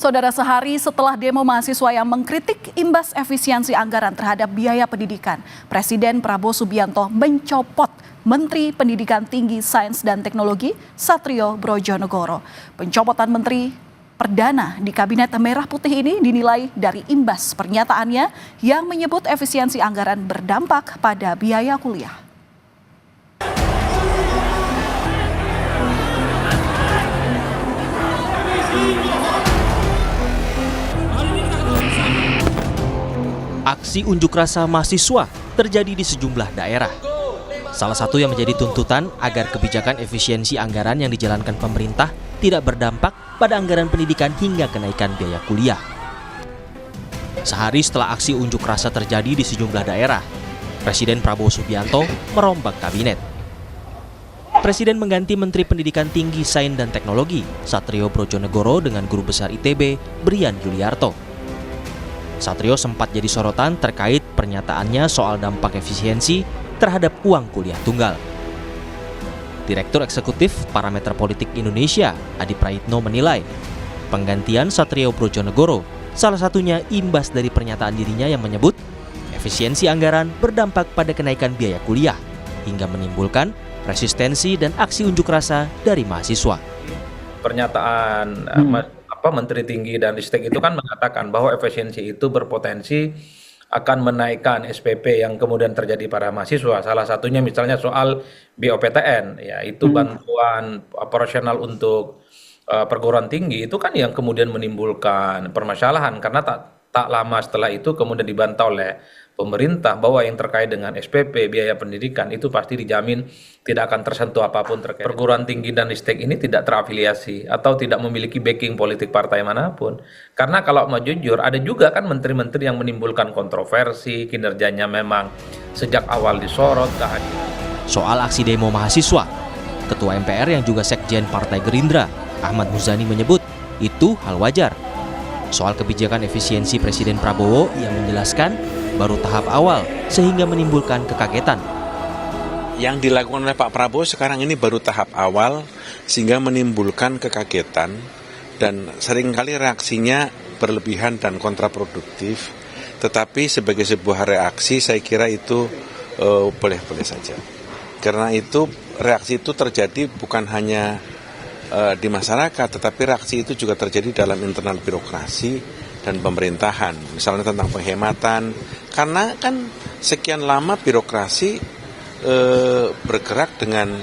Saudara, sehari setelah demo mahasiswa yang mengkritik imbas efisiensi anggaran terhadap biaya pendidikan, Presiden Prabowo Subianto mencopot Menteri Pendidikan Tinggi, Sains dan Teknologi Satrio Brojonegoro. Pencopotan Menteri Perdana di Kabinet Merah Putih ini dinilai dari imbas pernyataannya yang menyebut efisiensi anggaran berdampak pada biaya kuliah. Aksi unjuk rasa mahasiswa terjadi di sejumlah daerah. Salah satu yang menjadi tuntutan agar kebijakan efisiensi anggaran yang dijalankan pemerintah tidak berdampak pada anggaran pendidikan hingga kenaikan biaya kuliah. Sehari setelah aksi unjuk rasa terjadi di sejumlah daerah, Presiden Prabowo Subianto merombak kabinet. Presiden mengganti Menteri Pendidikan Tinggi, Sains dan Teknologi Satrio Brojonegoro dengan Guru Besar ITB Brian Yuliarto. Satrio sempat jadi sorotan terkait pernyataannya soal dampak efisiensi terhadap uang kuliah tunggal. Direktur Eksekutif Parameter Politik Indonesia, Adi Praitno menilai, penggantian Satrio Brojonegoro salah satunya imbas dari pernyataan dirinya yang menyebut efisiensi anggaran berdampak pada kenaikan biaya kuliah hingga menimbulkan resistensi dan aksi unjuk rasa dari mahasiswa. Pernyataan Menteri Tinggi dan Ristek itu kan mengatakan bahwa efisiensi itu berpotensi akan menaikkan SPP yang kemudian terjadi pada mahasiswa. Salah satunya misalnya soal BOPTN, yaitu bantuan operasional untuk perguruan tinggi itu kan yang kemudian menimbulkan permasalahan karena tak lama setelah itu kemudian dibantah oleh pemerintah bahwa yang terkait dengan SPP, biaya pendidikan itu pasti dijamin tidak akan tersentuh apapun terkait. Perguruan tinggi dan Ristek ini tidak terafiliasi atau tidak memiliki backing politik partai manapun. Karena kalau mau jujur, ada juga kan menteri-menteri yang menimbulkan kontroversi, kinerjanya memang sejak awal disorot. Soal aksi demo mahasiswa, Ketua MPR yang juga Sekjen Partai Gerindra, Ahmad Muzani menyebut itu hal wajar. Soal kebijakan efisiensi Presiden Prabowo yang menjelaskan baru tahap awal sehingga menimbulkan kekagetan. Yang dilakukan oleh Pak Prabowo sekarang ini baru tahap awal sehingga menimbulkan kekagetan dan seringkali reaksinya berlebihan dan kontraproduktif. Tetapi sebagai sebuah reaksi saya kira itu boleh-boleh saja. Karena itu reaksi itu terjadi bukan hanya di masyarakat, tetapi reaksi itu juga terjadi dalam internal birokrasi dan pemerintahan, misalnya tentang penghematan, karena kan sekian lama birokrasi bergerak dengan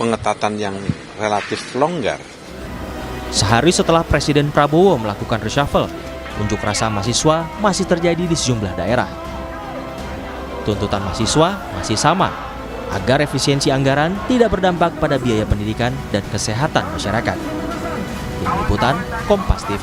pengetatan yang relatif longgar. Sehari setelah Presiden Prabowo melakukan reshuffle, unjuk rasa mahasiswa masih terjadi di sejumlah daerah. Tuntutan mahasiswa masih sama, agar efisiensi anggaran tidak berdampak pada biaya pendidikan dan kesehatan masyarakat. Tim Liputan Kompas TV.